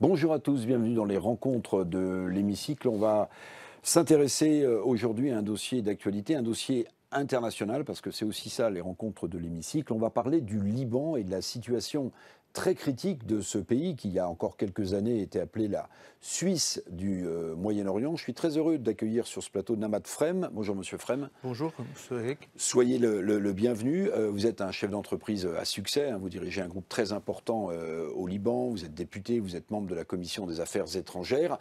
Bonjour à tous, bienvenue dans les rencontres de l'hémicycle. On va s'intéresser aujourd'hui à un dossier d'actualité, un dossier international, parce que c'est aussi ça les rencontres de l'hémicycle. On va parler du Liban et de la situation très critique de ce pays qui, il y a encore quelques années, était appelé la Suisse du Moyen-Orient. Je suis très heureux d'accueillir sur ce plateau Namad Frem. Bonjour Monsieur Frem. Bonjour Monsieur Eric. Soyez le bienvenu. Vous êtes un chef d'entreprise à succès. Vous dirigez un groupe très important au Liban. Vous êtes député, vous êtes membre de la Commission des Affaires étrangères.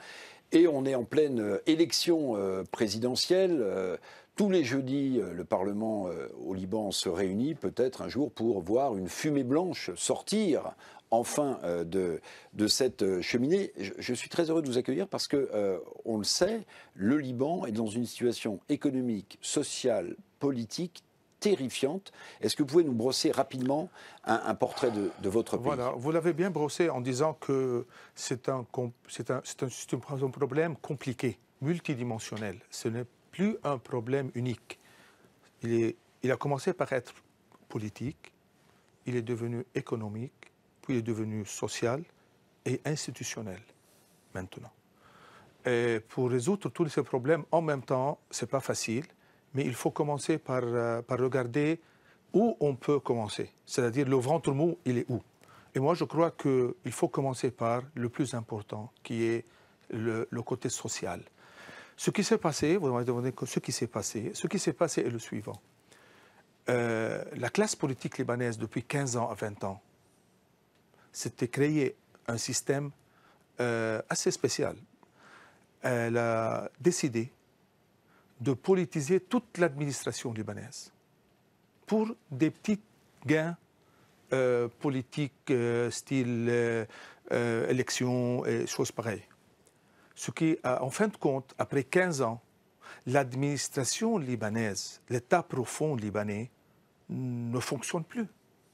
Et on est en pleine élection présidentielle. Tous les jeudis, le Parlement au Liban se réunit peut-être un jour pour voir une fumée blanche sortir enfin de cette cheminée. Je suis très heureux de vous accueillir parce que, on le sait, le Liban est dans une situation économique, sociale, politique terrifiante. Est-ce que vous pouvez nous brosser rapidement un portrait de votre pays? Voilà, vous l'avez bien brossé en disant que c'est un problème compliqué, multidimensionnel. Ce n'est plus un problème unique. Il a commencé par être politique, il est devenu économique, puis il est devenu social et institutionnel maintenant. Et pour résoudre tous ces problèmes en même temps, ce n'est pas facile, mais il faut commencer par regarder où on peut commencer, c'est-à-dire le ventre mou, il est où. Et moi, je crois qu'il faut commencer par le plus important, qui est le côté social. Ce qui s'est passé, vous m'avez demandé ce qui s'est passé. Ce qui s'est passé est le suivant. La classe politique libanaise, depuis 15 ans à 20 ans, s'était créé un système assez spécial. Elle a décidé de politiser toute l'administration libanaise pour des petits gains politiques, style élection et choses pareilles. Ce qui, en fin de compte, après 15 ans, l'administration libanaise, l'État profond libanais, ne fonctionne plus,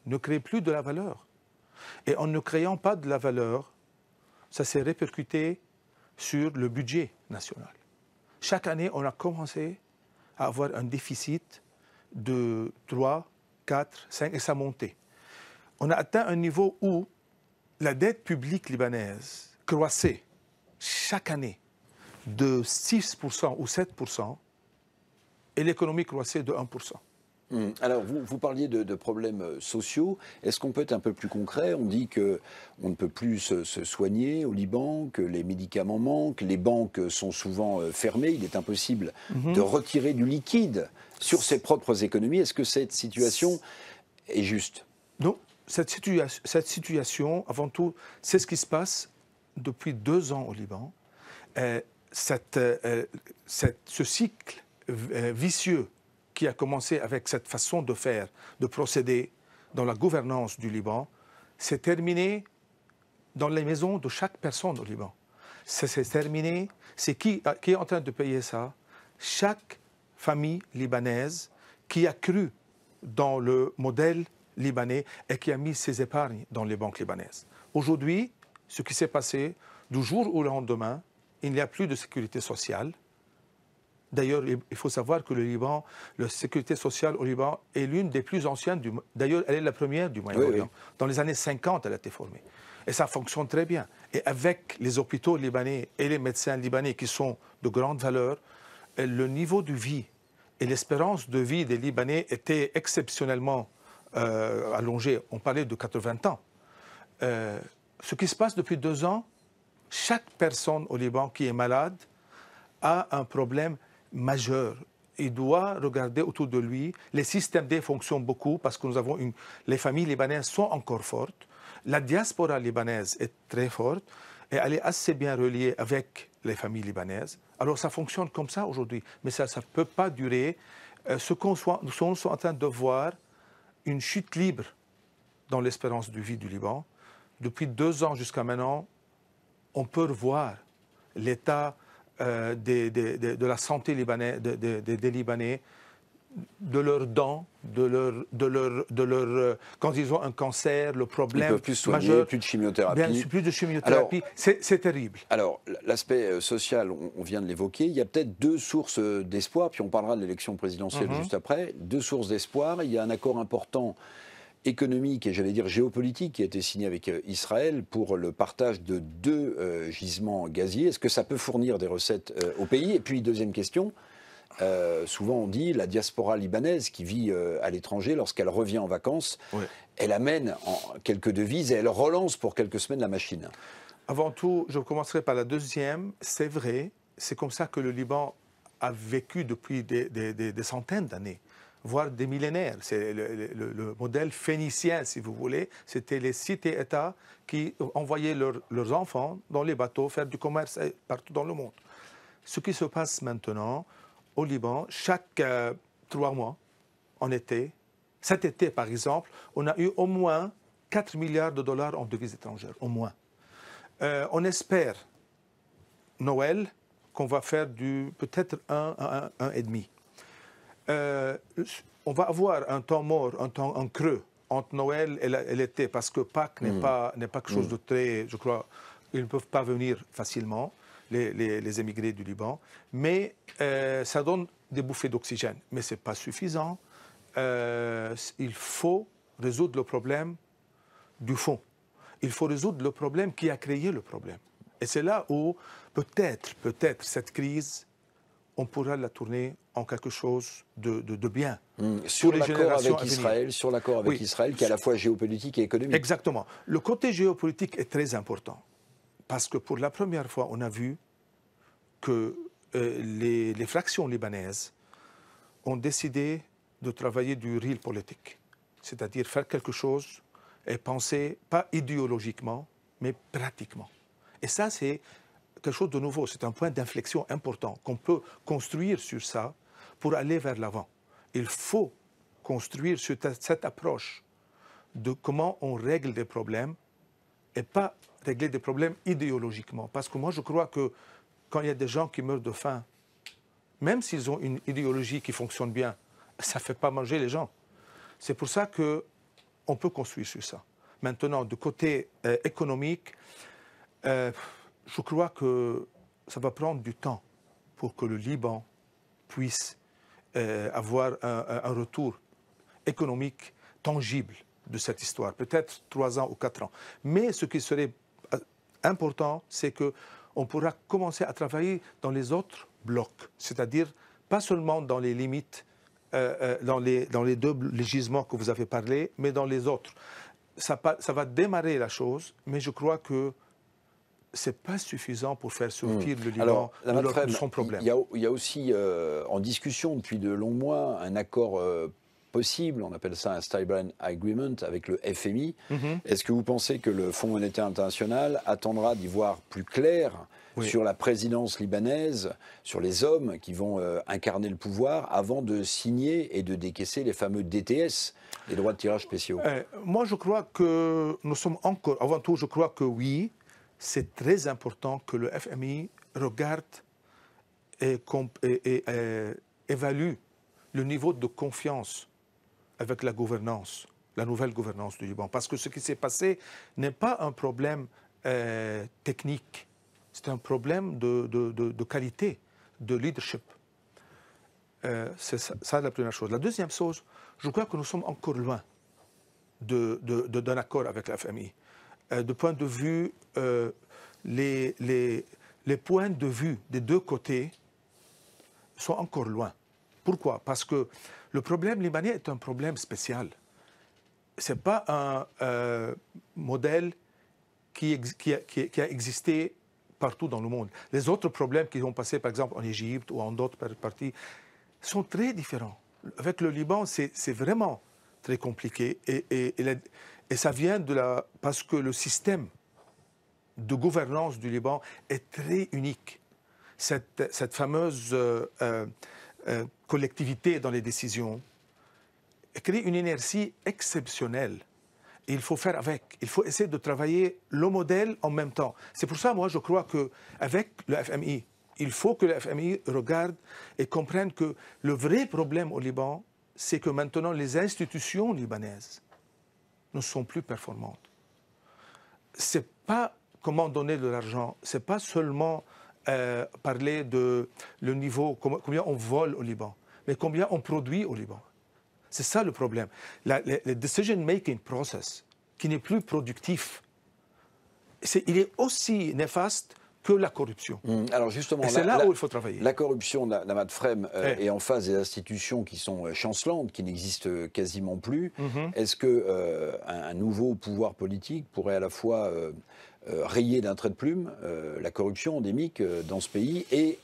ne crée plus de la valeur. Et en ne créant pas de la valeur, ça s'est répercuté sur le budget national. Chaque année, on a commencé à avoir un déficit de 3, 4, 5, et ça montait. On a atteint un niveau où la dette publique libanaise croissait chaque année de 6% ou 7%, et l'économie croissait de 1%. Alors, vous parliez de problèmes sociaux. Est-ce qu'on peut être un peu plus concret? On dit qu'on ne peut plus se soigner au Liban, que les médicaments manquent, les banques sont souvent fermées, il est impossible de retirer du liquide sur ses propres économies. Est-ce que cette situation est juste? Non, cette situation, avant tout, c'est ce qui se passe depuis 2 ans au Liban. Ce cycle vicieux qui a commencé avec cette façon de faire, de procéder dans la gouvernance du Liban, s'est terminé dans les maisons de chaque personne au Liban. Ça s'est terminé, c'est qui est en train de payer ça? Chaque famille libanaise qui a cru dans le modèle libanais et qui a mis ses épargnes dans les banques libanaises. Aujourd'hui, ce qui s'est passé, du jour au lendemain, il n'y a plus de sécurité sociale. D'ailleurs, il faut savoir que le Liban, la sécurité sociale au Liban est l'une des plus anciennes. D'ailleurs, elle est la première du Moyen-Orient. Oui, oui. Dans les années 50, elle a été formée. Et ça fonctionne très bien. Et avec les hôpitaux libanais et les médecins libanais qui sont de grande valeur, le niveau de vie et l'espérance de vie des Libanais était exceptionnellement allongé. On parlait de 80 ans. Ce qui se passe depuis 2 ans, chaque personne au Liban qui est malade a un problème majeur. Il doit regarder autour de lui. Les systèmes D fonctionnent beaucoup parce que les familles libanaises sont encore fortes. La diaspora libanaise est très forte et elle est assez bien reliée avec les familles libanaises. Alors ça fonctionne comme ça aujourd'hui, mais ça ne peut pas durer. Nous sommes en train de voir une chute libre dans l'espérance de vie du Liban. Depuis 2 ans jusqu'à maintenant, on peut revoir l'état de la santé libanaise, des Libanais, de leurs dents, quand ils ont un cancer, le problème ils peuvent plus soigner, majeur, plus de chimiothérapie. Bien, plus de chimiothérapie, c'est terrible. Alors, l'aspect social, on vient de l'évoquer. Il y a peut-être 2 sources d'espoir, puis on parlera de l'élection présidentielle juste après. 2 sources d'espoir. Il y a un accord important économique et j'allais dire géopolitique qui a été signé avec Israël pour le partage de 2 gisements gaziers. Est-ce que ça peut fournir des recettes au pays? Et puis, deuxième question, souvent on dit la diaspora libanaise qui vit à l'étranger, lorsqu'elle revient en vacances, oui, elle amène quelques devises et elle relance pour quelques semaines la machine. Avant tout, je commencerai par la deuxième. C'est vrai, c'est comme ça que le Liban a vécu depuis des centaines d'années, voire des millénaires. C'est le modèle phénicien, si vous voulez. C'était les cités-États qui envoyaient leurs enfants dans les bateaux faire du commerce partout dans le monde. Ce qui se passe maintenant au Liban, chaque 3 mois, en été, cet été par exemple, on a eu au moins 4 milliards de dollars en devises étrangères, au moins. On espère, Noël, qu'on va faire peut-être 1,5. On va avoir un temps mort, un creux entre Noël et l'été, parce que Pâques n'est pas quelque chose de très, je crois, ils ne peuvent pas venir facilement, les émigrés du Liban, mais ça donne des bouffées d'oxygène. Mais ce n'est pas suffisant. Il faut résoudre le problème du fond. Il faut résoudre le problème qui a créé le problème. Et c'est là où peut-être cette crise, on pourra la tourner en quelque chose de bien. Sur l'accord avec Israël, qui est à la fois géopolitique et économique. Exactement. Le côté géopolitique est très important. Parce que pour la première fois, on a vu que les fractions libanaises ont décidé de travailler du real politique. C'est-à-dire faire quelque chose et penser, pas idéologiquement, mais pratiquement. Et ça, c'est quelque chose de nouveau. C'est un point d'inflexion important qu'on peut construire sur ça pour aller vers l'avant. Il faut construire sur cette approche de comment on règle des problèmes et pas régler des problèmes idéologiquement. Parce que moi, je crois que quand il y a des gens qui meurent de faim, même s'ils ont une idéologie qui fonctionne bien, ça ne fait pas manger les gens. C'est pour ça qu'on peut construire sur ça. Maintenant, du côté économique, je crois que ça va prendre du temps pour que le Liban puisse avoir un retour économique tangible de cette histoire. Peut-être 3 ans ou 4 ans. Mais ce qui serait important, c'est qu'on pourra commencer à travailler dans les autres blocs. C'est-à-dire pas seulement dans les limites, dans les 2 gisements que vous avez parlé, mais dans les autres. Ça va démarrer la chose, mais je crois que ce n'est pas suffisant pour faire sortir le Liban de son problème. Il y a aussi en discussion depuis de longs mois un accord possible, on appelle ça un Stability Agreement avec le FMI. Est-ce que vous pensez que le Fonds monétaire international attendra d'y voir plus clair sur la présidence libanaise, sur les hommes qui vont incarner le pouvoir avant de signer et de décaisser les fameux DTS, les droits de tirage spéciaux? Moi, je crois que nous sommes encore... Avant tout, je crois que oui, c'est très important que le FMI regarde et évalue le niveau de confiance avec la gouvernance, la nouvelle gouvernance du Liban. Parce que ce qui s'est passé n'est pas un problème technique, c'est un problème de qualité, de leadership. C'est ça la première chose. La deuxième chose, je crois que nous sommes encore loin d'un accord avec la FMI. De point de vue, les points de vue des 2 côtés sont encore loin. Pourquoi? Parce que le problème libanais est un problème spécial. Ce n'est pas un modèle qui a existé partout dans le monde. Les autres problèmes qui ont passé, par exemple, en Égypte ou en d'autres parties, sont très différents. Avec le Liban, c'est vraiment très compliqué. Et ça vient parce que le système de gouvernance du Liban est très unique. Cette fameuse collectivité dans les décisions crée une inertie exceptionnelle. Et il faut faire avec. Il faut essayer de travailler le modèle en même temps. C'est pour ça, moi, je crois qu'avec le FMI, il faut que le FMI regarde et comprenne que le vrai problème au Liban, c'est que maintenant, les institutions libanaises ne sont plus performantes. Ce n'est pas comment donner de l'argent, ce n'est pas seulement parler de le niveau, combien on vole au Liban, mais combien on produit au Liban. C'est ça le problème. Le decision-making process, qui n'est plus productif, il est aussi néfaste que la corruption. Alors justement, et c'est là où il faut travailler. La corruption, Nahmat Frem, est en face des institutions qui sont chancelantes, qui n'existent quasiment plus. Est-ce qu'un nouveau pouvoir politique pourrait à la fois rayer d'un trait de plume la corruption endémique dans ce pays et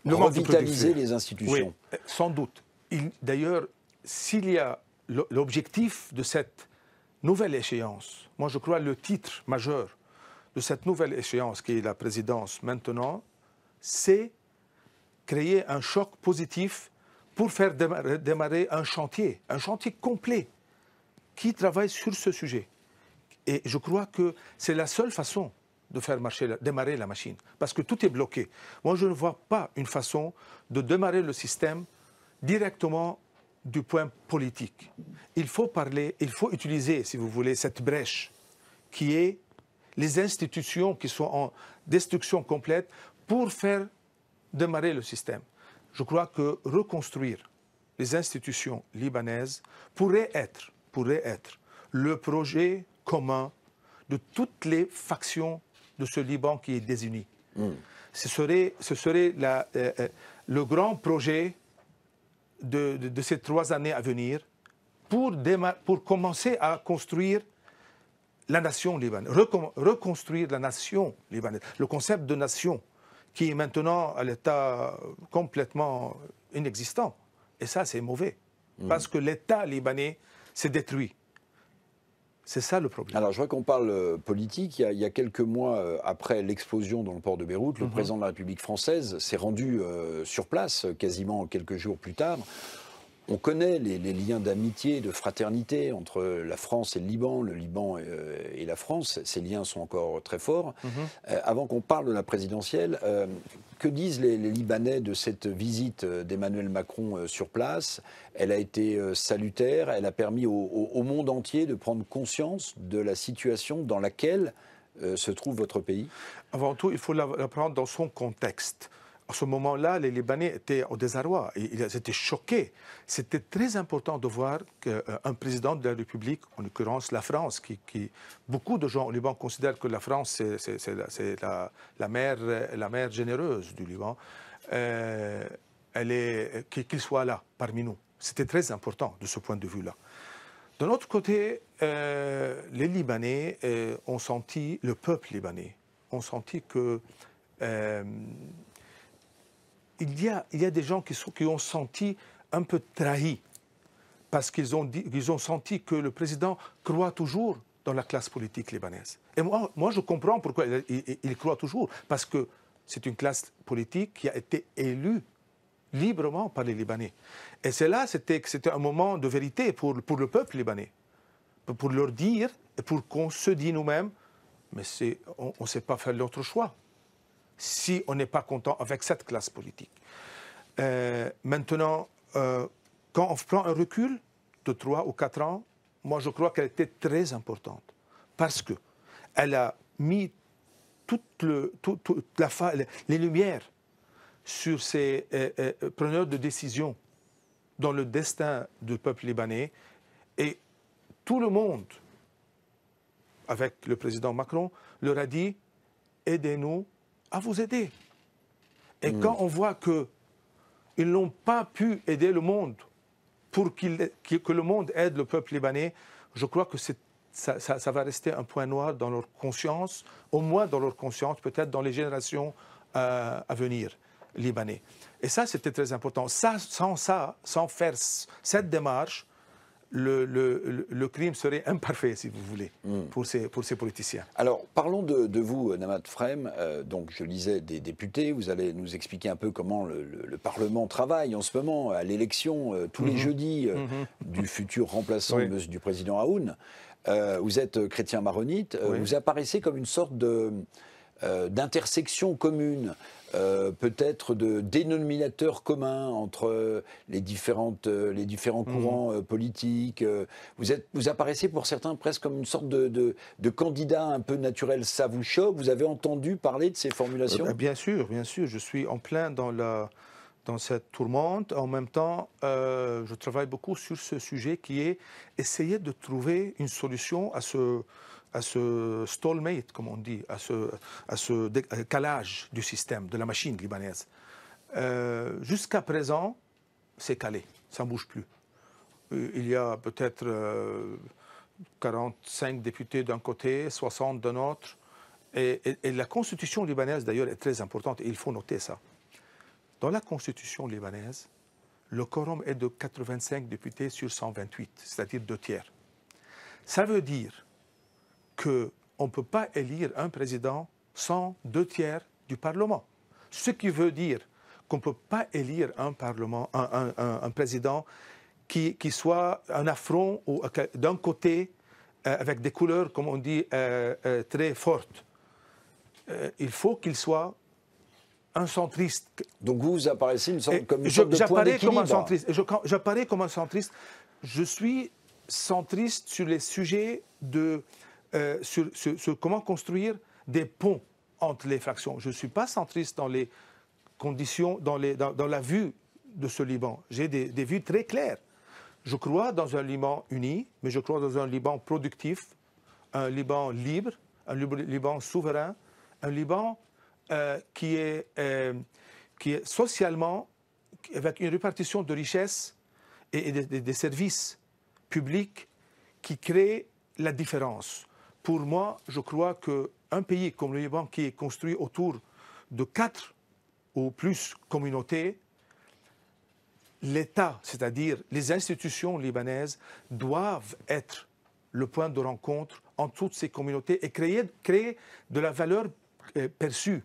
revitaliser les institutions? Oui, sans doute. D'ailleurs, s'il y a l'objectif de cette nouvelle échéance, moi je crois le titre majeur de cette nouvelle échéance qui est la présidence maintenant, c'est créer un choc positif pour faire démarrer un chantier complet qui travaille sur ce sujet. Et je crois que c'est la seule façon de faire démarrer la machine, parce que tout est bloqué. Moi, je ne vois pas une façon de démarrer le système directement du point politique. Il faut parler, il faut utiliser, si vous voulez, cette brèche qui est les institutions qui sont en destruction complète pour faire démarrer le système. Je crois que reconstruire les institutions libanaises pourrait être le projet commun de toutes les factions de ce Liban qui est désuni. Ce serait le grand projet de ces 3 années à venir pour commencer à construire la nation libanaise, reconstruire la nation libanaise, le concept de nation qui est maintenant à l'état complètement inexistant. Et ça, c'est mauvais, parce que l'État libanais s'est détruit. C'est ça le problème. Alors, je vois qu'on parle politique. Il y a quelques mois après l'explosion dans le port de Beyrouth, le président de la République française s'est rendu sur place, quasiment quelques jours plus tard. On connaît les liens d'amitié, de fraternité entre la France et le Liban et la France. Ces liens sont encore très forts. Avant qu'on parle de la présidentielle, que disent les Libanais de cette visite d'Emmanuel Macron sur place? Elle a été salutaire, elle a permis au monde entier de prendre conscience de la situation dans laquelle se trouve votre pays? Avant tout, il faut la prendre dans son contexte. À ce moment-là, les Libanais étaient au désarroi, ils étaient choqués. C'était très important de voir qu'un président de la République, en l'occurrence la France, beaucoup de gens au Liban considèrent que la France, c'est la mère généreuse du Liban, qu'il soit là, parmi nous. C'était très important de ce point de vue-là. D'un autre côté, les Libanais ont senti, le peuple libanais, ont senti que il y a des gens qui ont senti un peu trahis parce qu'ils ont senti que le président croit toujours dans la classe politique libanaise. Et moi je comprends pourquoi il croit toujours, parce que c'est une classe politique qui a été élue librement par les Libanais. Et c'était un moment de vérité pour le peuple libanais, pour leur dire, et pour qu'on se dise nous-mêmes, mais on ne sait pas faire l'autre choix si on n'est pas content avec cette classe politique. Maintenant, quand on prend un recul de 3 ou 4 ans, moi je crois qu'elle était très importante, parce qu'elle a mis les lumières sur ces preneurs de décision dans le destin du peuple libanais, et tout le monde, avec le président Macron, leur a dit « aidez-nous à vous aider ». Et quand on voit qu'ils n'ont pas pu aider le monde pour que le monde aide le peuple libanais, je crois que ça va rester un point noir dans leur conscience, au moins dans leur conscience, peut-être dans les générations à venir libanais. Et ça, c'était très important. Sans faire cette démarche, le crime serait imparfait, si vous voulez, pour ces politiciens. Alors, parlons de vous, Nahmat Frem. Donc, je lisais des députés. Vous allez nous expliquer un peu comment le Parlement travaille en ce moment à l'élection, tous les jeudis, du futur remplaçant du président Aoun. Vous êtes chrétien maronite. Vous apparaissez comme une sorte d'intersection commune, peut-être de dénominateur commun entre les différents courants politiques. Vous apparaissez pour certains presque comme une sorte de candidat un peu naturel. Ça vous choque? Vous avez entendu parler de ces formulations? Bien sûr, je suis en plein dans dans cette tourmente. En même temps, je travaille beaucoup sur ce sujet qui est essayer de trouver une solution à ce stalemate, comme on dit, à ce calage du système, de la machine libanaise. Jusqu'à présent, c'est calé, ça ne bouge plus. Il y a peut-être 45 députés d'un côté, 60 d'un autre. Et la constitution libanaise, d'ailleurs, est très importante, et il faut noter ça. Dans la constitution libanaise, le quorum est de 85 députés sur 128, c'est-à-dire 2/3. Ça veut dire qu'on ne peut pas élire un président sans 2/3 du Parlement. Ce qui veut dire qu'on ne peut pas élire un président qui soit un affront d'un côté avec des couleurs, comme on dit, très fortes. Il faut qu'il soit un centriste. Donc vous apparaissez comme une sorte de point d'équilibre. J'apparais comme un centriste. Je suis centriste sur les sujets sur comment construire des ponts entre les fractions. Je ne suis pas centriste dans les conditions, dans la vue de ce Liban. J'ai des vues très claires. Je crois dans un Liban uni, mais je crois dans un Liban productif, un Liban libre, un Liban souverain, un Liban qui est socialement, avec une répartition de richesses et des services publics qui créent la différence. Pour moi, je crois qu'un pays comme le Liban, qui est construit autour de 4 ou plus communautés, l'État, c'est-à-dire les institutions libanaises, doivent être le point de rencontre entre toutes ces communautés et créer de la valeur perçue.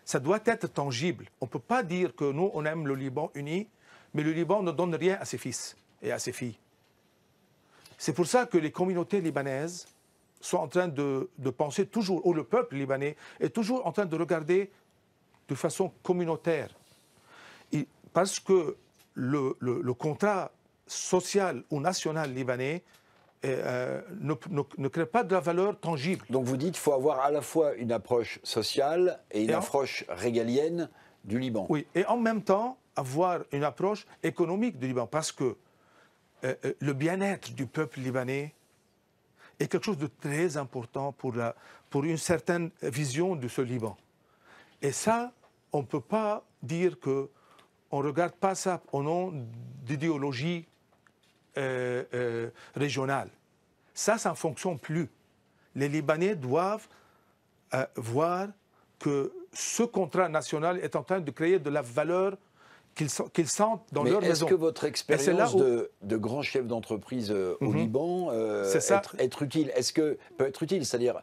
Ça doit être tangible. On ne peut pas dire que nous, on aime le Liban uni, mais le Liban ne donne rien à ses fils et à ses filles. C'est pour ça que les communautés libanaises sont en train de penser toujours, ou le peuple libanais est toujours en train de regarder de façon communautaire. Parce que le contrat social ou national libanais ne crée pas de la valeur tangible. Donc vous dites qu'il faut avoir à la fois une approche sociale et une approche régalienne du Liban. Oui, et en même temps avoir une approche économique du Liban, parce que le bien-être du peuple libanais est quelque chose de très important pour une certaine vision de ce Liban. Et ça, on ne peut pas dire qu'on ne regarde pas ça au nom d'idéologie régionale. Ça ne fonctionne plus. Les Libanais doivent voir que ce contrat national est en train de créer de la valeur qu'ils sentent dans leur maison. Est-ce que votre expérience de grand chef d'entreprise au Liban être utile? Peut être utile? C'est-à-dire,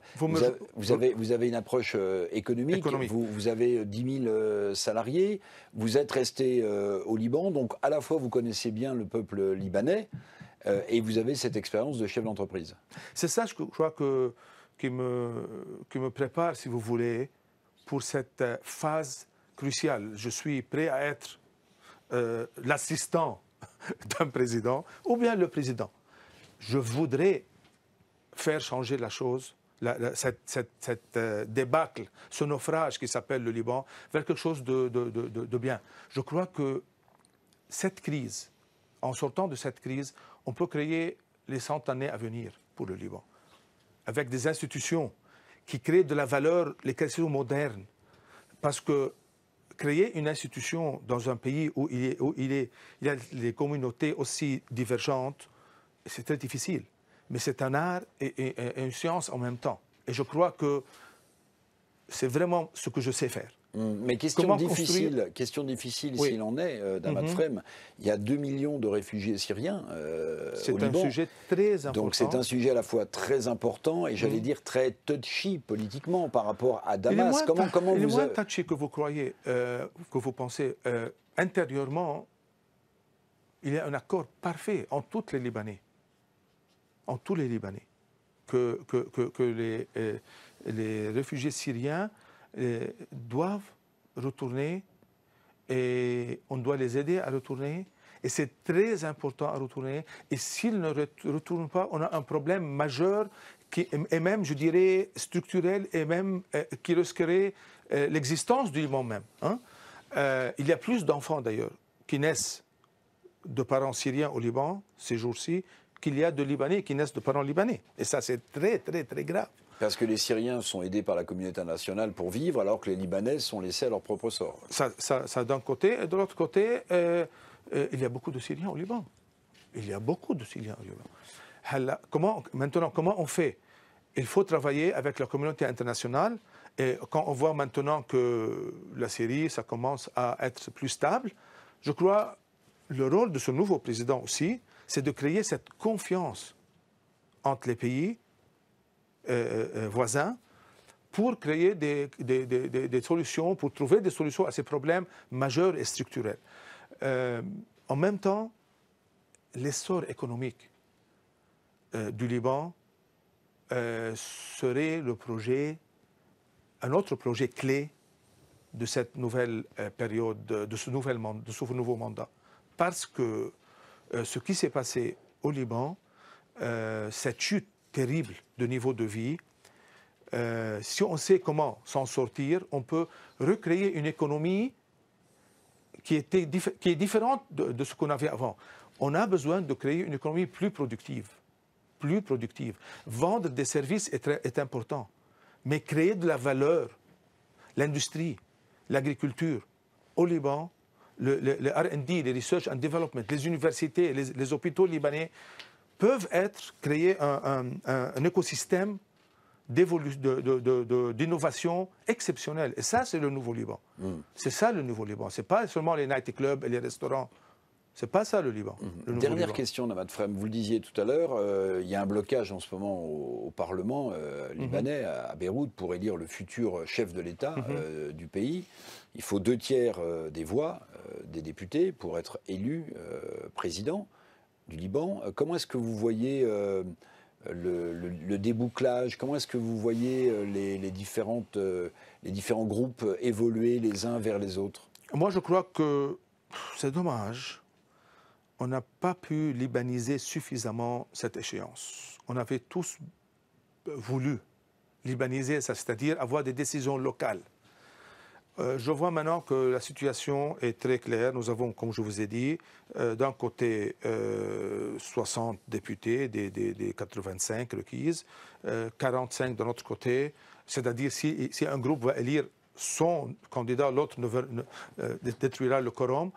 vous avez une approche économique. Vous avez 10 000 salariés, vous êtes resté au Liban, donc à la fois vous connaissez bien le peuple libanais et vous avez cette expérience de chef d'entreprise. C'est ça, je crois, qui me prépare, si vous voulez, pour cette phase cruciale. Je suis prêt à être l'assistant d'un président ou bien le président. Je voudrais faire changer la chose, cette débâcle, ce naufrage qui s'appelle le Liban, vers quelque chose de bien. Je crois que cette crise, en sortant de cette crise, on peut créer les 100 années à venir pour le Liban, avec des institutions qui créent de la valeur, les questions modernes. Parce que créer une institution dans un pays où il y a des communautés aussi divergentes, c'est très difficile. Mais c'est un art et une science en même temps. Et je crois que c'est vraiment ce que je sais faire. Mais question difficile oui. S'il en est, Damad Frem, il y a 2 millions de réfugiés syriens au Liban. C'est un sujet très important. Donc c'est un sujet à la fois très important et j'allais dire très touchy politiquement par rapport à Damas. Il est moins touchy que vous croyez, que vous pensez. Intérieurement, il y a un accord parfait entre tous les Libanais. En tous les Libanais. Que les réfugiés syriens doivent retourner et on doit les aider à retourner. Et c'est très important à retourner. Et s'ils ne retournent pas, on a un problème majeur et même, je dirais, structurel et même qui risquerait l'existence du Liban même. Hein. Il y a plus d'enfants d'ailleurs qui naissent de parents syriens au Liban, ces jours-ci, qu'il y a de Libanais qui naissent de parents libanais. Et ça, c'est très, très, très grave. Parce que les Syriens sont aidés par la communauté internationale pour vivre, alors que les Libanais sont laissés à leur propre sort. Ça d'un côté. Et de l'autre côté, il y a beaucoup de Syriens au Liban. Il y a beaucoup de Syriens au Liban. Maintenant, comment on fait? Il faut travailler avec la communauté internationale. Et quand on voit maintenant que la Syrie, ça commence à être plus stable, je crois le rôle de ce nouveau président aussi, c'est de créer cette confiance entre les pays voisins pour créer des solutions, pour trouver des solutions à ces problèmes majeurs et structurels. En même temps, l'essor économique du Liban serait un autre projet clé de cette nouvelle période, de ce nouveau mandat. Parce que ce qui s'est passé au Liban, cette chute terrible de niveau de vie, si on sait comment s'en sortir, on peut recréer une économie qui est différente de ce qu'on avait avant. On a besoin de créer une économie plus productive. Vendre des services est important, mais créer de la valeur, l'industrie, l'agriculture au Liban, le R&D, les Research and Development, les universités, les hôpitaux libanais peuvent créer un écosystème d'innovation exceptionnel. Et ça, c'est le nouveau Liban. C'est ça le nouveau Liban. Ce n'est pas seulement les nightclubs et les restaurants. C'est pas ça le Liban. Dernière question, Namat Frem. Vous le disiez tout à l'heure, il y a un blocage en ce moment au Parlement libanais, à Beyrouth, pour élire le futur chef de l'État du pays. Il faut 2/3 des voix des députés pour être élu président du Liban. Comment est-ce que vous voyez le débouclage? Comment est-ce que vous voyez les différents groupes évoluer les uns vers les autres? Moi, je crois que c'est dommage. On n'a pas pu libaniser suffisamment cette échéance. On avait tous voulu libaniser ça, c'est-à-dire avoir des décisions locales. Je vois maintenant que la situation est très claire. Nous avons, comme je vous ai dit, d'un côté 60 députés des 85 requises, 45 de notre côté. C'est-à-dire si un groupe va élire son candidat, l'autre détruira le quorum.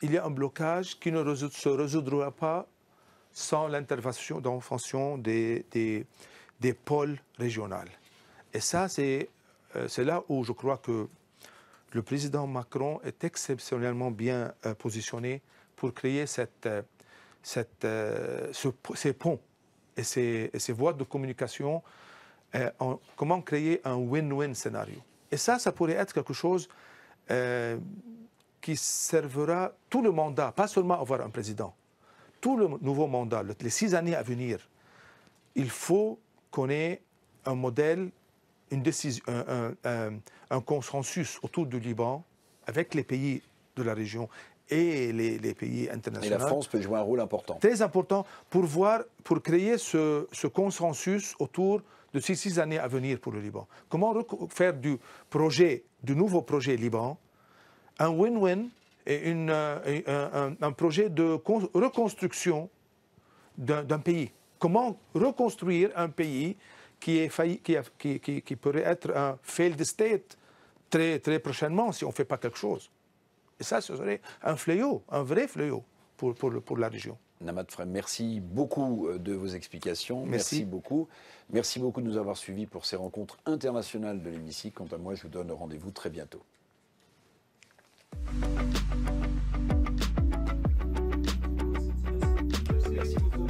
Il y a un blocage qui ne se résoudra pas sans l'intervention des pôles régionaux. Et ça, c'est là où je crois que le président Macron est exceptionnellement bien positionné pour créer ces ponts et ces voies de communication. Comment créer un win-win scénario. Et ça pourrait être quelque chose qui servira tout le mandat, pas seulement avoir un président, tout le nouveau mandat, les 6 années à venir. Il faut qu'on ait un modèle, une décision, un consensus autour du Liban avec les pays de la région et les pays internationaux. Et la France peut jouer un rôle important. Très important pour créer ce consensus autour de ces 6 années à venir pour le Liban. Comment faire du nouveau projet Liban un win-win et un projet de reconstruction d'un pays. Comment reconstruire un pays qui pourrait être un failed state très, très prochainement si on ne fait pas quelque chose. Et ça, ce serait un fléau, un vrai fléau pour la région. Namat Frem, merci beaucoup de vos explications. Merci beaucoup. Merci beaucoup de nous avoir suivis pour ces rencontres internationales de l'hémicycle. Quant à moi, je vous donne rendez-vous très bientôt. Merci beaucoup.